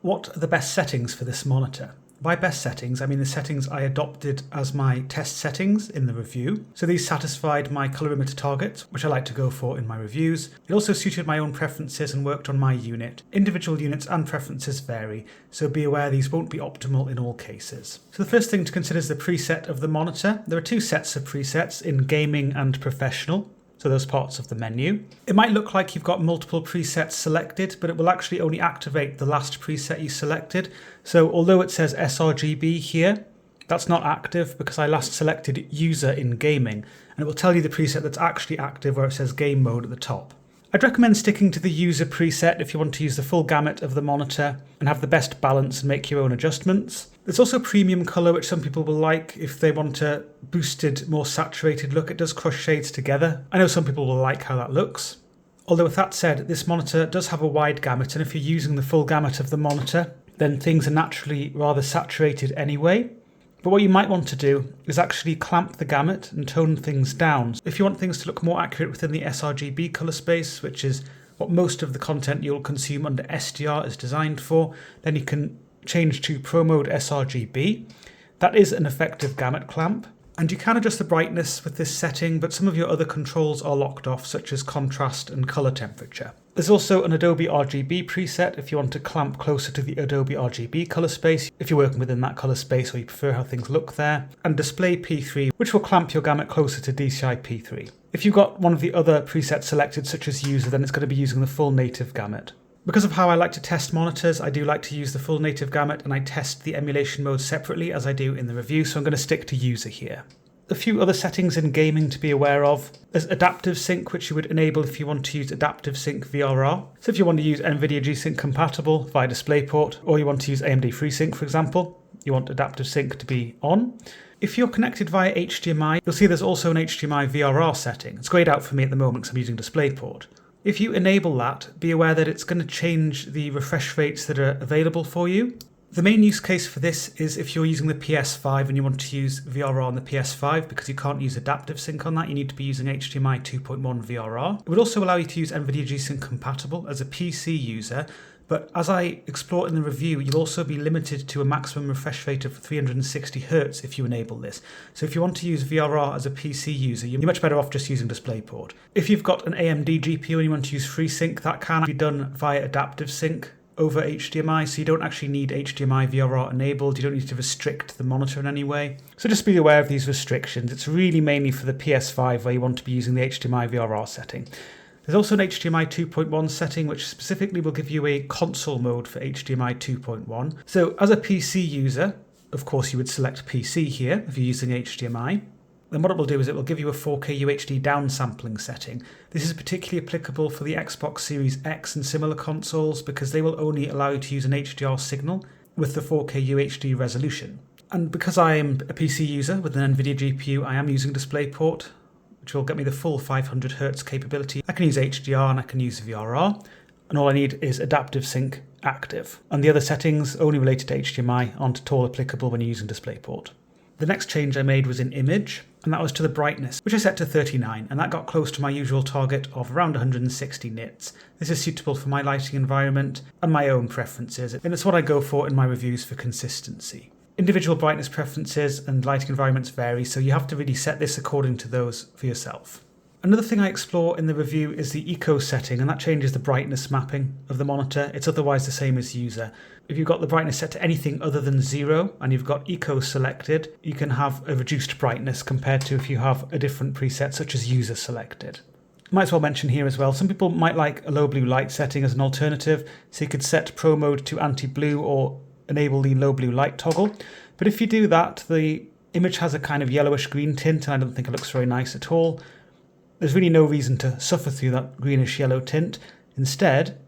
What are the best settings for this monitor? By best settings, I mean the settings I adopted as my test settings in the review. So these satisfied my colorimeter targets, which I like to go for in my reviews. It also suited my own preferences and worked on my unit. Individual units and preferences vary, so be aware these won't be optimal in all cases. So the first thing to consider is the preset of the monitor. There are two sets of presets in gaming and professional. So those parts of the menu. It might look like you've got multiple presets selected, but it will actually only activate the last preset you selected. So although it says sRGB here, that's not active because I last selected user in gaming, and it will tell you the preset that's actually active where it says game mode at the top. I'd recommend sticking to the user preset if you want to use the full gamut of the monitor and have the best balance and make your own adjustments. There's also premium colour, which some people will like if they want a boosted, more saturated look. It does crush shades together. I know some people will like how that looks. Although with that said, this monitor does have a wide gamut, and if you're using the full gamut of the monitor, then things are naturally rather saturated anyway. But what you might want to do is actually clamp the gamut and tone things down. If you want things to look more accurate within the sRGB colour space, which is what most of the content you'll consume under SDR is designed for, then you can change to Pro Mode sRGB. That is an effective gamut clamp. And you can adjust the brightness with this setting, but some of your other controls are locked off, such as contrast and colour temperature. There's also an Adobe RGB preset if you want to clamp closer to the Adobe RGB colour space, if you're working within that colour space or you prefer how things look there. And Display P3, which will clamp your gamut closer to DCI P3. If you've got one of the other presets selected, such as user, then it's going to be using the full native gamut. Because of how I like to test monitors, I do like to use the full native gamut, and I test the emulation mode separately as I do in the review, so I'm going to stick to user here. A few other settings in gaming to be aware of. There's adaptive sync, which you would enable if you want to use adaptive sync VRR. So if you want to use NVIDIA G-Sync compatible via DisplayPort, or you want to use AMD FreeSync, for example, you want adaptive sync to be on. If you're connected via HDMI, you'll see there's also an HDMI VRR setting. It's grayed out for me at the moment because I'm using DisplayPort. If you enable that, be aware that it's going to change the refresh rates that are available for you. The main use case for this is if you're using the PS5 and you want to use VRR on the PS5, because you can't use adaptive sync on that, you need to be using HDMI 2.1 VRR. It would also allow you to use NVIDIA G-Sync compatible as a PC user, but as I explore in the review, you'll also be limited to a maximum refresh rate of 360 Hz if you enable this. So if you want to use VRR as a PC user, you're much better off just using DisplayPort. If you've got an AMD GPU and you want to use FreeSync, that can be done via adaptive sync over HDMI, so you don't actually need HDMI VRR enabled. You don't need to restrict the monitor in any way. So just be aware of these restrictions. It's really mainly for the PS5 where you want to be using the HDMI VRR setting. There's also an HDMI 2.1 setting, which specifically will give you a console mode for HDMI 2.1. So as a PC user, of course you would select PC here if you're using HDMI. Then what it will do is it will give you a 4K UHD downsampling setting. This is particularly applicable for the Xbox Series X and similar consoles because they will only allow you to use an HDR signal with the 4K UHD resolution. And because I am a PC user with an NVIDIA GPU, I am using DisplayPort, which will get me the full 500 Hz capability. I can use HDR and I can use VRR, and all I need is adaptive sync active. And the other settings only related to HDMI aren't at all applicable when you're using DisplayPort. The next change I made was in image, and that was to the brightness, which I set to 39, and that got close to my usual target of around 160 nits. This is suitable for my lighting environment and my own preferences, and it's what I go for in my reviews for consistency. Individual brightness preferences and lighting environments vary, so you have to really set this according to those for yourself. Another thing I explore in the review is the eco setting, and that changes the brightness mapping of the monitor. It's otherwise the same as user. If you've got the brightness set to anything other than 0 and you've got eco selected, you can have a reduced brightness compared to if you have a different preset such as user selected. Might as well mention here as well, some people might like a low blue light setting as an alternative, so you could set Pro Mode to anti-blue or enable the low blue light toggle. But if you do that, the image has a kind of yellowish green tint and I don't think it looks very nice at all. There's really no reason to suffer through that greenish yellow tint. Instead,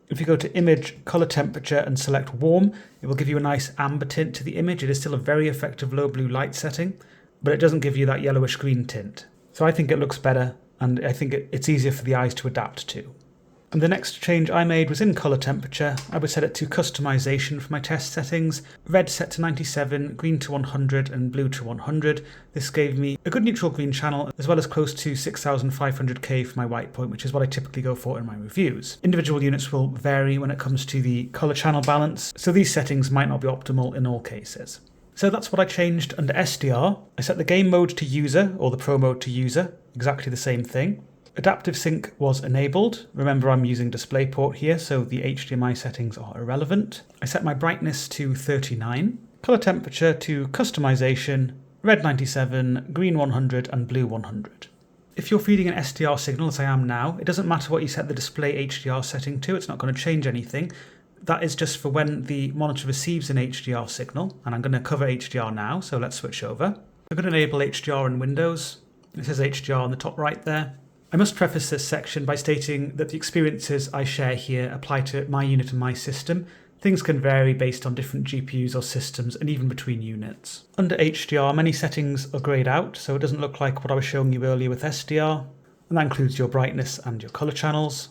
if you go to image, color temperature and select warm, it will give you a nice amber tint to the image. It is still a very effective low blue light setting, but it doesn't give you that yellowish green tint. So I think it looks better and I think it's easier for the eyes to adapt to. And the next change I made was in color temperature. I would set it to customization for my test settings. Red set to 97, green to 100 and blue to 100. This gave me a good neutral green channel as well as close to 6500K for my white point, which is what I typically go for in my reviews. Individual units will vary when it comes to the color channel balance, so these settings might not be optimal in all cases. So that's what I changed under SDR. I set the game mode to user, or the pro mode to user, exactly the same thing. Adaptive sync was enabled. Remember, I'm using DisplayPort here, so the HDMI settings are irrelevant. I set my brightness to 39, color temperature to customization, red 97, green 100 and blue 100. If you're feeding an SDR signal, as I am now, it doesn't matter what you set the display HDR setting to, it's not going to change anything. That is just for when the monitor receives an HDR signal, and I'm going to cover HDR now, so let's switch over. I'm going to enable HDR in Windows. It says HDR on the top right there. I must preface this section by stating that the experiences I share here apply to my unit and my system. Things can vary based on different GPUs or systems and even between units. Under HDR, many settings are grayed out, so it doesn't look like what I was showing you earlier with SDR. And that includes your brightness and your color channels,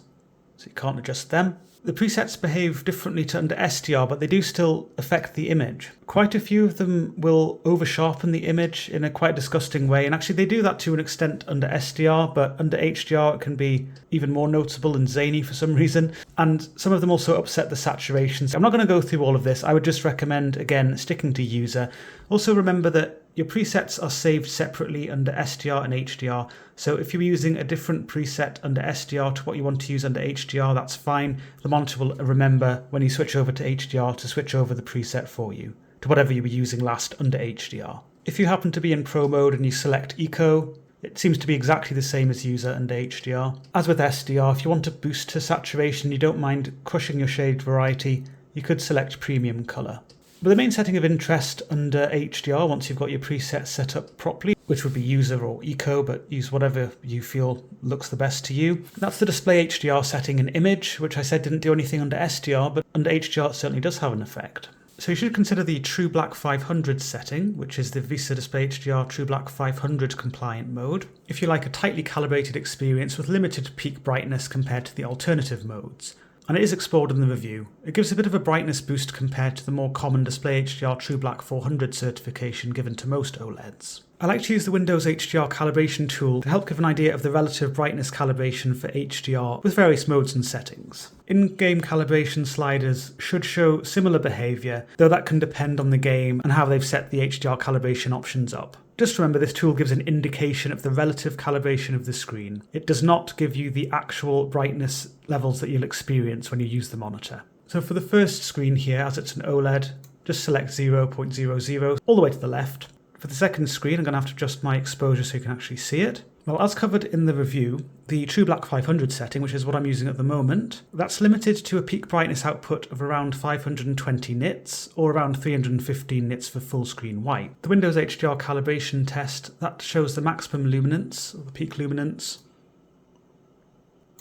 so you can't adjust them. The presets behave differently to under SDR, but they do still affect the image. Quite a few of them will over-sharpen the image in a quite disgusting way, and actually they do that to an extent under SDR, but under HDR it can be even more noticeable and zany for some reason, and some of them also upset the saturation. So I'm not going to go through all of this. I would just recommend, again, sticking to user. Also remember that your presets are saved separately under SDR and HDR, so if you're using a different preset under SDR to what you want to use under HDR, that's fine. The monitor will remember when you switch over to HDR to switch over the preset for you to whatever you were using last under HDR. If you happen to be in Pro mode and you select Eco, it seems to be exactly the same as user under HDR. As with SDR, if you want to boost to saturation, you don't mind crushing your shade variety, you could select Premium Color. But the main setting of interest under HDR, once you've got your presets set up properly, which would be user or eco, but use whatever you feel looks the best to you. That's the display HDR setting in image, which I said didn't do anything under SDR, but under HDR it certainly does have an effect. So you should consider the True Black 500 setting, which is the VESA Display HDR True Black 500 compliant mode, if you like a tightly calibrated experience with limited peak brightness compared to the alternative modes. And it is explored in the review. It gives a bit of a brightness boost compared to the more common Display HDR True Black 400 certification given to most OLEDs. I like to use the Windows HDR calibration tool to help give an idea of the relative brightness calibration for HDR with various modes and settings. In-game calibration sliders should show similar behaviour, though that can depend on the game and how they've set the HDR calibration options up. Just remember, this tool gives an indication of the relative calibration of the screen. It does not give you the actual brightness levels that you'll experience when you use the monitor. So for the first screen here, as it's an OLED, just select 0.00 all the way to the left. For the second screen, I'm going to have to adjust my exposure so you can actually see it. Well, as covered in the review, the True Black 500 setting, which is what I'm using at the moment, that's limited to a peak brightness output of around 520 nits, or around 315 nits for full screen white. The Windows HDR calibration test, that shows the maximum luminance, or the peak luminance,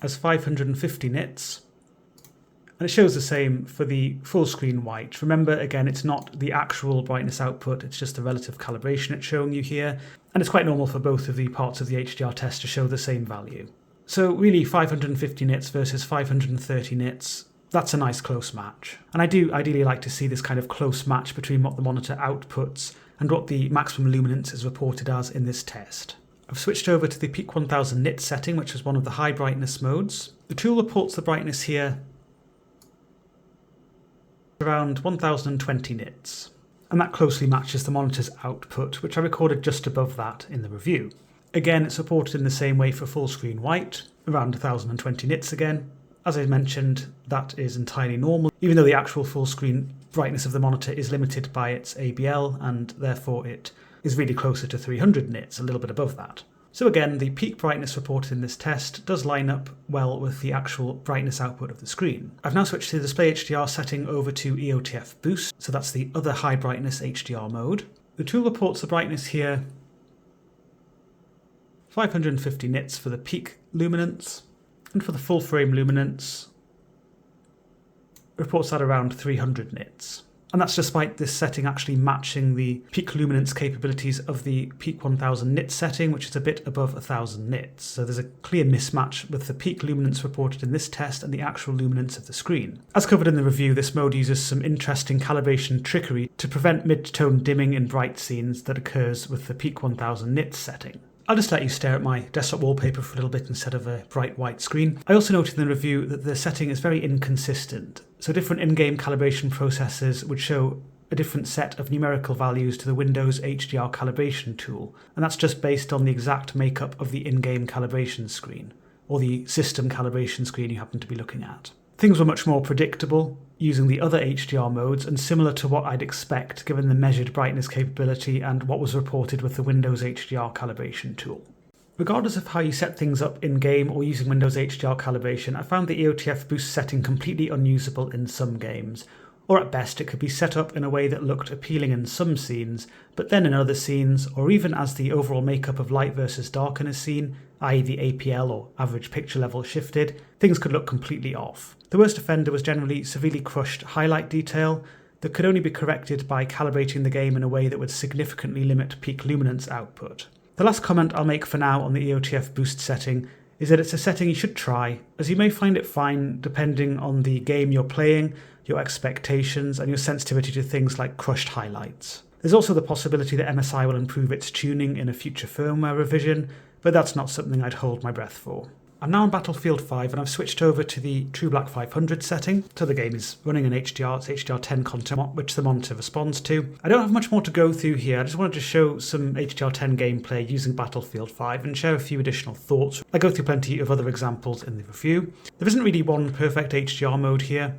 as 550 nits. And it shows the same for the full screen white. Remember, again, it's not the actual brightness output, it's just the relative calibration it's showing you here. And it's quite normal for both of the parts of the HDR test to show the same value. So really 550 nits versus 530 nits, that's a nice close match. And I do ideally like to see this kind of close match between what the monitor outputs and what the maximum luminance is reported as in this test. I've switched over to the peak 1000 nit setting, which is one of the high brightness modes. The tool reports the brightness here around 1020 nits, and that closely matches the monitor's output, which I recorded just above that in the review. Again, it's reported in the same way for full screen white, around 1020 nits again. As I mentioned, that is entirely normal, even though the actual full screen brightness of the monitor is limited by its ABL, and therefore it is really closer to 300 nits, a little bit above that. So again, the peak brightness reported in this test does line up well with the actual brightness output of the screen. I've now switched the Display HDR setting over to EOTF Boost, so that's the other high brightness HDR mode. The tool reports the brightness here 550 nits for the peak luminance, and for the full frame luminance, reports that around 300 nits. and that's despite this setting actually matching the peak luminance capabilities of the peak 1000 nits setting, which is a bit above 1000 nits. So there's a clear mismatch with the peak luminance reported in this test and the actual luminance of the screen. As covered in the review, this mode uses some interesting calibration trickery to prevent mid-tone dimming in bright scenes that occurs with the peak 1000 nits setting. I'll just let you stare at my desktop wallpaper for a little bit instead of a bright white screen. I also noted in the review that the setting is very inconsistent. So different in-game calibration processes would show a different set of numerical values to the Windows HDR calibration tool, and that's just based on the exact makeup of the in-game calibration screen, or the system calibration screen you happen to be looking at. Things were much more predictable using the other HDR modes and similar to what I'd expect given the measured brightness capability and what was reported with the Windows HDR calibration tool. Regardless of how you set things up in-game or using Windows HDR calibration, I found the EOTF boost setting completely unusable in some games, or at best it could be set up in a way that looked appealing in some scenes, but then in other scenes, or even as the overall makeup of light versus dark in a scene, i.e. the APL or average picture level shifted, things could look completely off. The worst offender was generally severely crushed highlight detail that could only be corrected by calibrating the game in a way that would significantly limit peak luminance output. The last comment I'll make for now on the EOTF boost setting is that it's a setting you should try, as you may find it fine depending on the game you're playing, your expectations, and your sensitivity to things like crushed highlights. There's also the possibility that MSI will improve its tuning in a future firmware revision, but that's not something I'd hold my breath for. I'm now on Battlefield 5 and I've switched over to the True Black 500 setting, so the game is running in HDR, it's HDR10 content which the monitor responds to. I don't have much more to go through here, I just wanted to show some HDR10 gameplay using Battlefield 5 and share a few additional thoughts. I go through plenty of other examples in the review. There isn't really one perfect HDR mode here,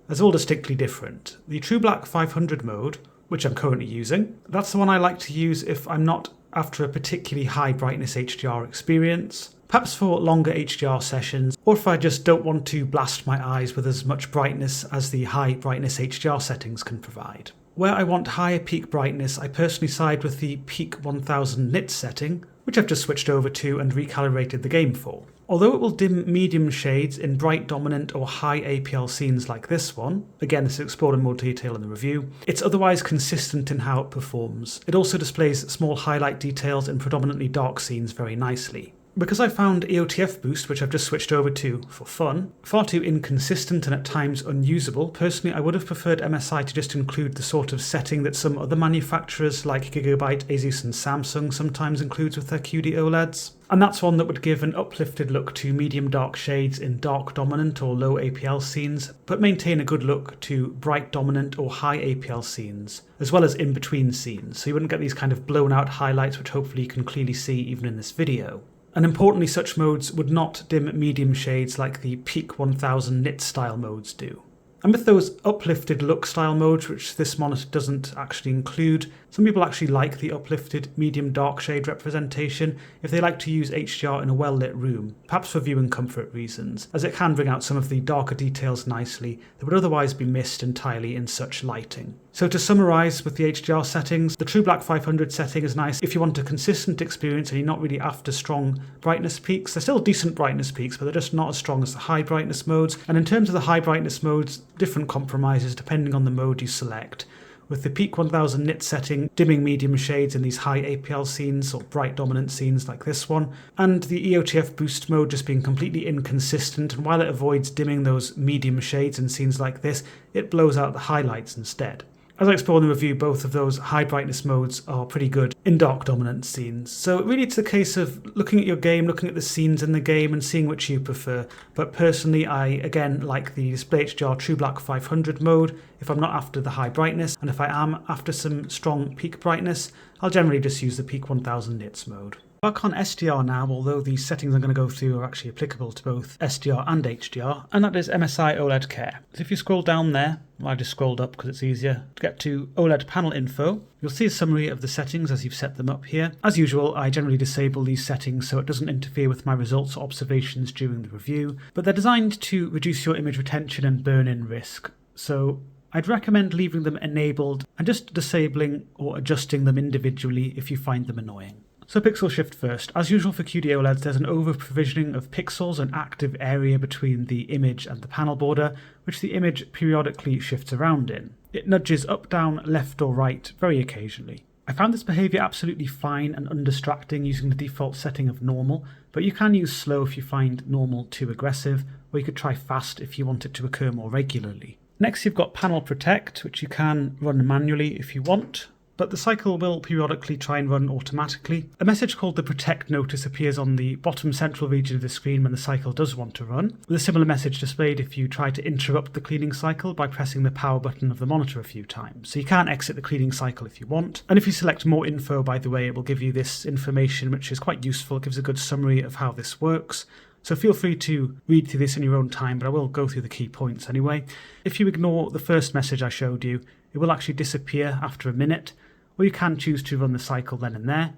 as they're all distinctly different. The True Black 500 mode, which I'm currently using, that's the one I like to use if I'm not after a particularly high brightness HDR experience, perhaps for longer HDR sessions, or if I just don't want to blast my eyes with as much brightness as the high brightness HDR settings can provide. Where I want higher peak brightness, I personally side with the peak 1000 nits setting, which I've just switched over to and recalibrated the game for. Although it will dim medium shades in bright dominant or high APL scenes like this one, again this is explored in more detail in the review, it's otherwise consistent in how it performs. It also displays small highlight details in predominantly dark scenes very nicely. Because I found EOTF boost, which I've just switched over to for fun, far too inconsistent and at times unusable, personally I would have preferred MSI to just include the sort of setting that some other manufacturers like Gigabyte, Asus and Samsung sometimes includes with their QD OLEDs. And that's one that would give an uplifted look to medium dark shades in dark dominant or low APL scenes, but maintain a good look to bright dominant or high APL scenes, as well as in between scenes, so you wouldn't get these kind of blown out highlights which hopefully you can clearly see even in this video. And importantly, such modes would not dim medium shades like the peak 1000 nit style modes do. And with those uplifted look style modes, which this monitor doesn't actually include, some people actually like the uplifted medium dark shade representation if they like to use HDR in a well lit room, perhaps for viewing comfort reasons, as it can bring out some of the darker details nicely that would otherwise be missed entirely in such lighting. So to summarise with the HDR settings, the True Black 500 setting is nice if you want a consistent experience and you're not really after strong brightness peaks. They're still decent brightness peaks, but they're just not as strong as the high brightness modes. And in terms of the high brightness modes, different compromises depending on the mode you select, with the peak 1000 nit setting dimming medium shades in these high APL scenes or bright dominant scenes like this one, and the EOTF boost mode just being completely inconsistent, and while it avoids dimming those medium shades in scenes like this, it blows out the highlights instead. As I explore in the review, both of those high brightness modes are pretty good in dark dominant scenes. So really it's a case of looking at your game, looking at the scenes in the game and seeing which you prefer. But personally, I again like the Display HDR True Black 500 mode if I'm not after the high brightness, and if I am after some strong peak brightness, I'll generally just use the peak 1000 nits mode. Back on SDR now, although the settings I'm going to go through are actually applicable to both SDR and HDR, and that is MSI OLED Care. So if you scroll down there, well, I just scrolled up because it's easier to get to OLED panel info, you'll see a summary of the settings as you've set them up here. As usual, I generally disable these settings so it doesn't interfere with my results or observations during the review, but they're designed to reduce your image retention and burn-in risk. So I'd recommend leaving them enabled and just disabling or adjusting them individually if you find them annoying. So pixel shift first. As usual for QD OLEDs, there's an over-provisioning of pixels, an active area between the image and the panel border, which the image periodically shifts around in. It nudges up, down, left or right very occasionally. I found this behaviour absolutely fine and undistracting using the default setting of normal, but you can use slow if you find normal too aggressive, or you could try fast if you want it to occur more regularly. Next you've got panel protect, which you can run manually if you want, but the cycle will periodically try and run automatically. A message called the protect notice appears on the bottom central region of the screen when the cycle does want to run, with a similar message displayed if you try to interrupt the cleaning cycle by pressing the power button of the monitor a few times. So you can exit the cleaning cycle if you want, and if you select more info, by the way, it will give you this information which is quite useful. It gives a good summary of how this works. So feel free to read through this in your own time, but I will go through the key points anyway. If you ignore the first message I showed you, it will actually disappear after a minute, or you can choose to run the cycle then and there.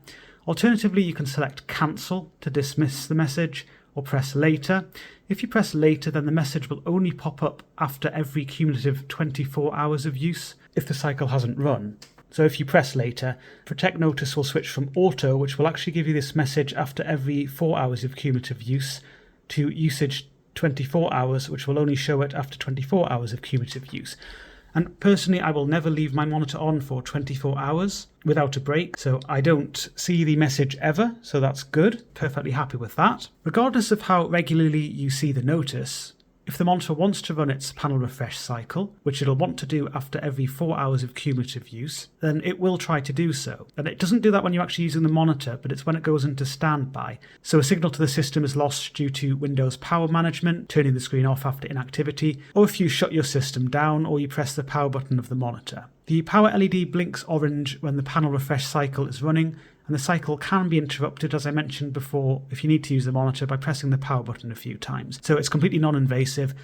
Alternatively, you can select cancel to dismiss the message, or press later. If you press later, then the message will only pop up after every cumulative 24 hours of use if the cycle hasn't run. So if you press later, protect notice will switch from auto, which will actually give you this message after every 4 hours of cumulative use, to usage 24 hours, which will only show it after 24 hours of cumulative use. And personally, I will never leave my monitor on for 24 hours without a break, so I don't see the message ever, so that's good. Perfectly happy with that. Regardless of how regularly you see the notice, if the monitor wants to run its panel refresh cycle, which it'll want to do after every 4 hours of cumulative use, then it will try to do so. And it doesn't do that when you're actually using the monitor, but it's when it goes into standby. So a signal to the system is lost due to Windows power management, turning the screen off after inactivity, or if you shut your system down or you press the power button of the monitor. The power LED blinks orange when the panel refresh cycle is running, and the cycle can be interrupted, as I mentioned before, if you need to use the monitor by pressing the power button a few times. So it's completely non-invasive.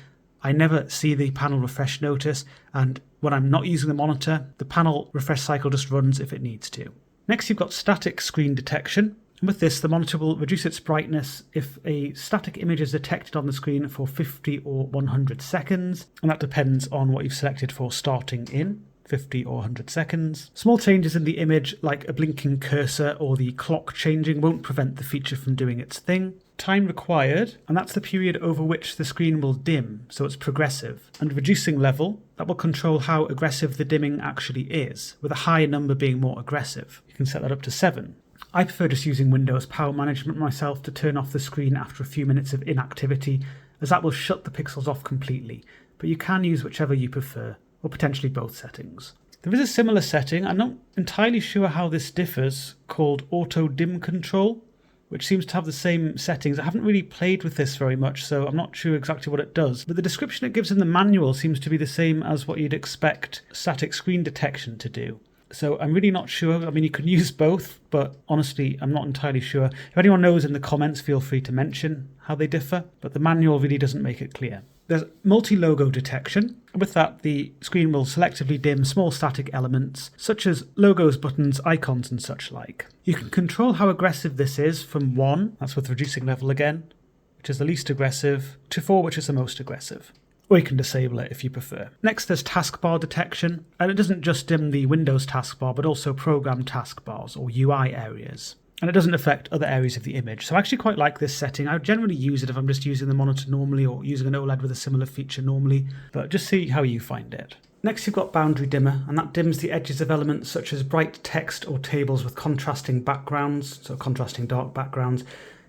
I never see the panel refresh notice, and when I'm not using the monitor, the panel refresh cycle just runs if it needs to. Next, you've got static screen detection. And with this, the monitor will reduce its brightness if a static image is detected on the screen for 50 or 100 seconds, and that depends on what you've selected for starting in. 50 or 100 seconds. Small changes in the image, like a blinking cursor or the clock changing, won't prevent the feature from doing its thing. Time required, and that's the period over which the screen will dim, so it's progressive. And reducing level, that will control how aggressive the dimming actually is, with a higher number being more aggressive. You can set that up to 7. I prefer just using Windows power management myself to turn off the screen after a few minutes of inactivity, as that will shut the pixels off completely, but you can use whichever you prefer, or potentially both settings. There is a similar setting, I'm not entirely sure how this differs, called Auto Dim Control, which seems to have the same settings. I haven't really played with this very much, so I'm not sure exactly what it does, but the description it gives in the manual seems to be the same as what you'd expect static screen detection to do. So I'm really not sure. I mean, you can use both, but honestly, I'm not entirely sure. If anyone knows in the comments, feel free to mention how they differ, but the manual really doesn't make it clear. There's multi-logo detection. With that, the screen will selectively dim small static elements, such as logos, buttons, icons, and such like. You can control how aggressive this is from 1, that's with reducing level again, which is the least aggressive, to 4, which is the most aggressive. Or you can disable it if you prefer. Next, there's taskbar detection, and it doesn't just dim the Windows taskbar, but also program taskbars, or UI areas. And it doesn't affect other areas of the image. So I actually quite like this setting. I would generally use it if I'm just using the monitor normally or using an OLED with a similar feature normally, but just see how you find it. Next, you've got boundary dimmer, and that dims the edges of elements such as bright text or tables with contrasting backgrounds, so contrasting dark backgrounds.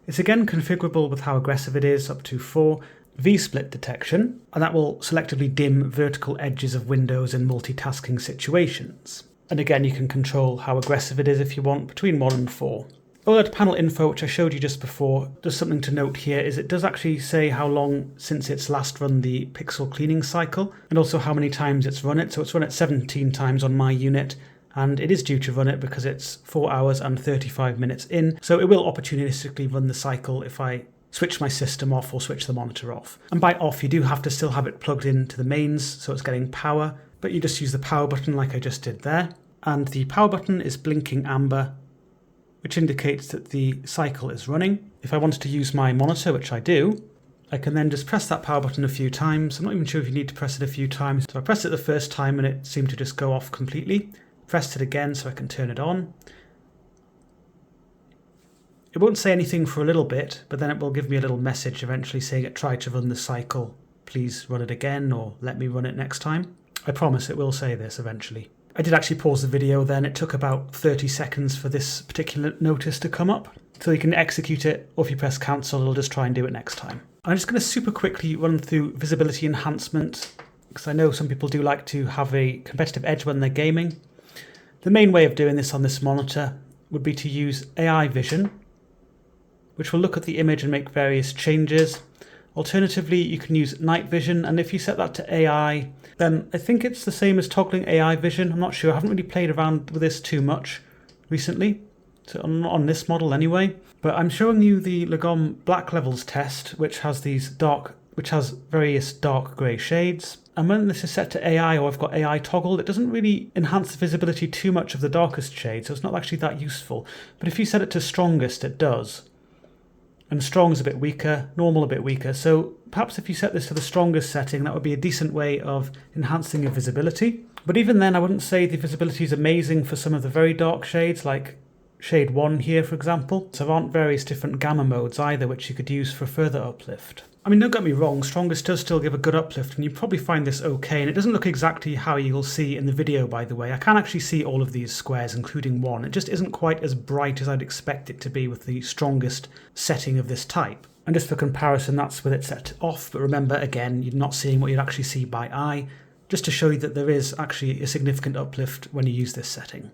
It's again configurable with how aggressive it is, up to 4. V-split detection, and that will selectively dim vertical edges of windows in multitasking situations. And again, you can control how aggressive it is if you want, between 1 and 4. OLED panel info, which I showed you just before, just something to note here is it does actually say how long since it's last run the pixel cleaning cycle, and also how many times it's run it. So it's run it 17 times on my unit, and it is due to run it because it's 4 hours and 35 minutes in. So it will opportunistically run the cycle if I switch my system off or switch the monitor off. And by off, you do have to still have it plugged into the mains, so it's getting power, but you just use the power button like I just did there. And the power button is blinking amber, which indicates that the cycle is running. If I wanted to use my monitor, which I do, I can then just press that power button a few times. I'm not even sure if you need to press it a few times. So I pressed it the first time and it seemed to just go off completely. Pressed it again so I can turn it on. It won't say anything for a little bit, but then it will give me a little message eventually saying it tried to run the cycle. Please run it again or let me run it next time. I promise it will say this eventually. I did actually pause the video then. It took about 30 seconds for this particular notice to come up. So you can execute it, or if you press cancel, it'll just try and do it next time. I'm just going to super quickly run through visibility enhancement, because I know some people do like to have a competitive edge when they're gaming. The main way of doing this on this monitor would be to use AI vision, which will look at the image and make various changes. Alternatively, you can use night vision, and if you set that to AI, then I think it's the same as toggling AI vision. I'm not sure. I haven't really played around with this too much recently, so on this model anyway. But I'm showing you the Lagom black levels test, which has various dark grey shades. And when this is set to AI, or I've got AI toggled, it doesn't really enhance the visibility too much of the darkest shade, so it's not actually that useful. But if you set it to strongest, it does. And strong is a bit weaker, normal a bit weaker. So perhaps if you set this to the strongest setting, that would be a decent way of enhancing your visibility. But even then, I wouldn't say the visibility is amazing for some of the very dark shades, like shade 1 here, for example. So there aren't various different gamma modes either, which you could use for further uplift. I mean, don't get me wrong, strongest does still give a good uplift, and you probably find this okay, and it doesn't look exactly how you'll see in the video, by the way. I can actually see all of these squares, including one. It just isn't quite as bright as I'd expect it to be with the strongest setting of this type. And just for comparison, that's with it set off, but remember, again, you're not seeing what you'd actually see by eye, just to show you that there is actually a significant uplift when you use this setting.